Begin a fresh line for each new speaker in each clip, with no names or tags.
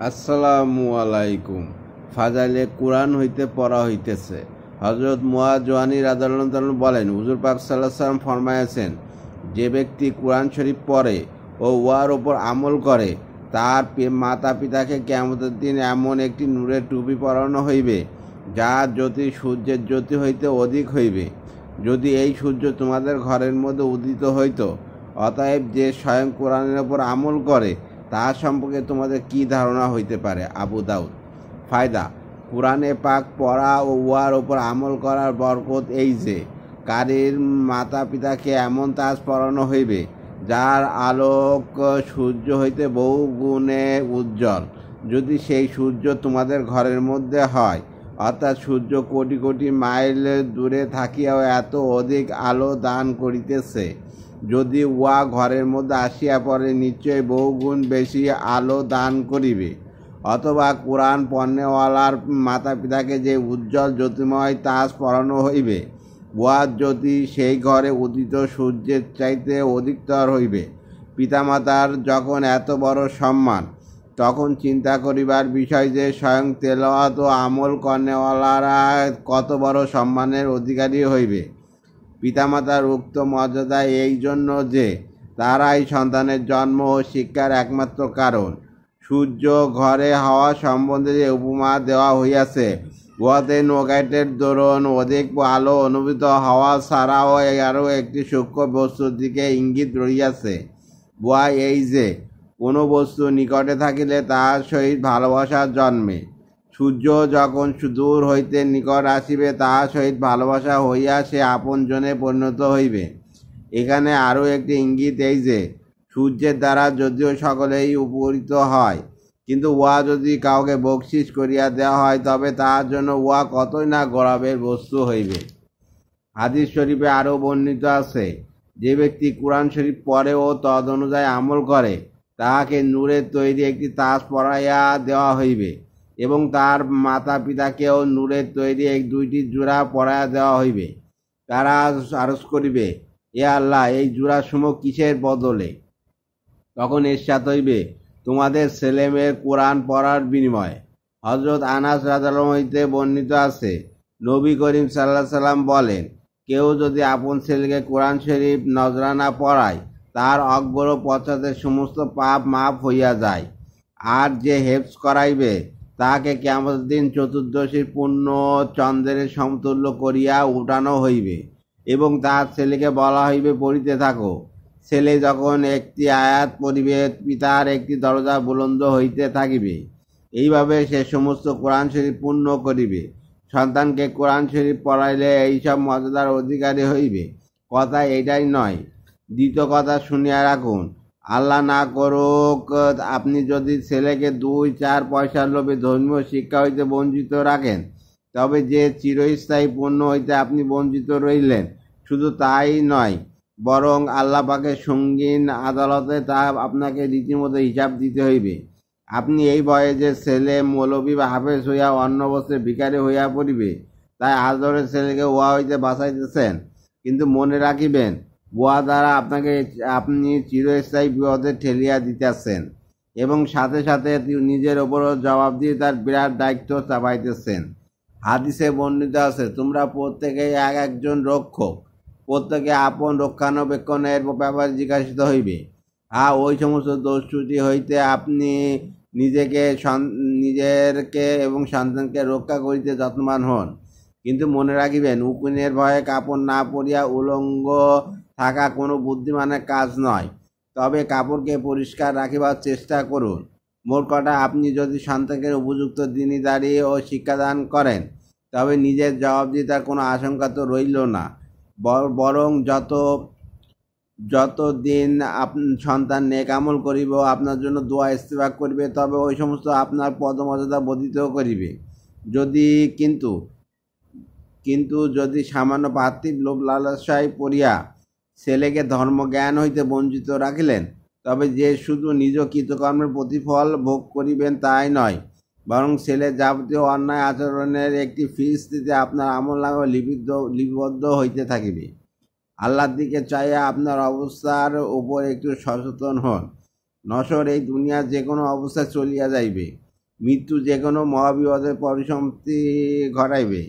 আসসালামু আলাইকুম। ফাজাইলে কুরআন হইতে পড়া হইতেছে। হযরত মুআয জওয়ানি রাদিয়াল্লাহু তাআলা বলেন, হুজুর পাক সাল্লাল্লাহু আলাইহি ওয়াসাল্লাম ফরমায়েছেন, যে ব্যক্তি কুরআন শরীফ পড়ে ও উহার উপর আমল করে, তার মাতা পিতাকে কিয়ামতের দিন এমন একটি নূরের টুপি পরানো হইবে, যার জ্যোতি সূর্যের জ্যোতি হইতে অধিক হইবে। যদি এই সূর্য তোমাদের ঘরের মধ্যে উদিত হইত, অতএব যে স্বয়ং কোরআনের উপর আমল করে তার সম্পর্কে তোমাদের কি ধারণা হইতে পারে? আবু দাউদ। ফায়দা: কুরআনে পাক পড়া ও উহার ওপর আমল করার বরকত এই যে, কারীর মাতা পিতাকে এমন তাজ পরানো হইবে, যার আলোক সূর্য হইতে বহু গুণে উজ্জ্বল। যদি সেই সূর্য তোমাদের ঘরের মধ্যে হয়, অর্থাৎ সূর্য কোটি কোটি মাইল দূরে থাকিয়াও এত অধিক আলো দান করিতেছে, যদি উহা ঘরের মধ্যে আসিয়া পড়ে, নিশ্চয়ই বহুগুণ বেশি আলো দান করিবে। অথবা কোরআন পণ্যওয়ালার মাতা পিতাকে যে উজ্জ্বল জ্যোতির্ময় তাজ পরানো হইবে, উহার জ্যোতি সেই ঘরে উদিত সূর্যের চাইতে অধিকতর হইবে। পিতামাতার যখন এত বড় সম্মান, তখন চিন্তা করিবার বিষয় যে স্বয়ং তেলাওয়াত ও আমল কর্নেওয়ালারা কত বড় সম্মানের অধিকারী হইবে। পিতামাতার উক্ত মর্যাদা এই জন্য যে, তারাই সন্তানের জন্ম ও শিক্ষার একমাত্র কারণ। সূর্য ঘরে হওয়া সম্বন্ধে যে উপমা দেওয়া হইয়াছে, উহাতে নৌকাটের দরুন অধিক আলো অনুভূত হওয়া ছাড়াও আরও একটি সূক্ষ্ম বস্তুর দিকে ইঙ্গিত রহিয়াছে। উহা এই যে, কোনো বস্তু নিকটে থাকিলে তাহার সহিত ভালোবাসা জন্মে। সূর্য যখন দূর হইতে নিকট আসিবে, তাহার সহিত ভালোবাসা হইয়া সে আপনজনে পরিণত হইবে। এখানে আরও একটি ইঙ্গিত এই যে, সূর্যের দ্বারা যদিও সকলেই উপকৃত হয়, কিন্তু উহা যদি কাউকে বকশিস করিয়া দেওয়া হয়, তবে তাহার জন্য উহা কতই না গৌরবের বস্তু হইবে। হাদিস শরীফে আরও বর্ণিত আছে, যে ব্যক্তি কুরআন শরীফ পড়ে ও তদ অনুযায়ী আমল করে, তাহাকে নূরের তৈরি একটি তাজ পরাইয়া দেওয়া হইবে, এবং তার মাতা পিতাকেও নূরের তৈরি দুইটি জোড়া পরাইয়া দেওয়া হইবে। তারা আরজ করিবে, এ আল্লাহ, এই জোড়াসমূহ কিসের বদলে? তখন ইরশাদ হইবে, তোমাদের ছেলেমেয়ের কোরআন পড়ার বিনিময়ে। হযরত আনাস রাদিয়াল্লাহু হইতে বর্ণিত আছে, নবী করিম সাল্লাল্লাহু আলাইহি সাল্লাম বলেন, কেউ যদি আপন ছেলেকে কোরআন শরীফ নজরানা পড়ায়, তার অগ্র পশ্চাতের সমস্ত পাপ মাফ হইয়া যায়। আর যে হেফজ করাইবে, তাহাকে কিয়ামতের দিন চতুর্দশীর পূর্ণ চন্দ্রের সমতুল্য করিয়া উঠানো হইবে, এবং তার ছেলেকে বলা হইবে, পড়িতে থাকো। ছেলে যখন একটি আয়াত পড়িবে, পিতার একটি দরজা বুলন্দ হইতে থাকিবে। এইভাবে সে সমস্ত কোরআন শরীফ পূর্ণ করিবে। সন্তানকে কোরআন শরীফ পড়াইলে এইসব মর্যাদার অধিকারী হইবে। কথা এইটাই নয়, দ্বিতীয় কথা শুনিয়া রাখুন। আল্লাহ না করুক, আপনি যদি ছেলেকে 2-4 পয়সার লোভে ধর্মীয় শিক্ষা হইতে বঞ্চিত রাখেন, তবে যে চিরস্থায়ী পূর্ণ হইতে আপনি বঞ্চিত রইলেন, শুধু তাই নয়, বরং আল্লাহ পাকের সঙ্গীন আদালতে তা আপনাকে রীতিমতো হিসাব দিতে হইবে। আপনি এই বয়সে ছেলে মৌলবি বা হাফেজ হইয়া অন্য বস্ত্রে ভিখারি হইয়া পড়িবে, তাই আদরের ছেলেকে উহা হইতে বাঁচাইতেছেন, কিন্তু মনে রাখিবেন, উহা দ্বারা আপনি চিরস্থায়ী বিপদে ঠেলিয়া দিতেছেন, এবং সাথে সাথে নিজের ওপরও জবাবদিহিতার বিরাট দায়িত্ব চাপাইতেছেন। হাদিসে বর্ণিত আছে, তোমরা প্রত্যেকেই এক একজন রক্ষক, প্রত্যেকে আপন রক্ষণাবেক্ষণের ব্যাপারে জিজ্ঞাসিত হইবে। ওই সমস্ত দোষ ত্রুটি হইতে আপনি নিজেরকে এবং সন্তানকে রক্ষা করিতে যত্নবান হন। কিন্তু মনে রাখিবেন, উকুনের ভয়ে কাপড় না পরিয়া উলঙ্গ থাকা কোনো বুদ্ধিমানের কাজ নয়। তবে কাপড়কে পরিষ্কার রাখিবার চেষ্টা করুন। মোট কথা, আপনি যদি সন্তানকে উপযুক্ত দিনদারি ও শিক্ষাদান করেন, তবে নিজের জবাবদিহিতার কোনো আশঙ্কা তো রইল না, বরং যতদিন সন্তান নেক আমল করিবে ও আপনার জন্য দোয়া ইস্তেগফার করিবে, তবে ওই সমস্ত আপনার পদমর্যাদা বর্ধিত করিবে। কিন্তু যদি সামান্য পার্থিব লোভ লালসায় পড়িয়া ছেলেকে ধর্মজ্ঞান হইতে বঞ্চিত রাখিলেন, তবে যে শুধু নিজ কৃতকর্মের প্রতিফল ভোগ করিবেন তাই নয়, বরং ছেলের যাবতীয় অন্যায় আচরণের একটি ফিরিস্তিতে আপনার আমলনামা লিপিবদ্ধ হইতে থাকিবে। আল্লাহর দিকে চাইয়া আপনার অবস্থার উপর একটু সচেতন হন। নশ্বর এই দুনিয়া যে কোনো অবস্থায় চলিয়া যাইবে। মৃত্যু যে কোনো মহাবিপদের পরিসমাপ্তি ঘটাইবে,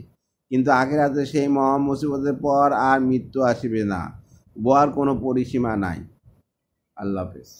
কিন্তু আখিরাতে সেই মহা মুসিবতের পর আর মৃত্যু আসিবে না, উহার কোনো পরিসীমা নাই। আল্লাহ হাফেজ।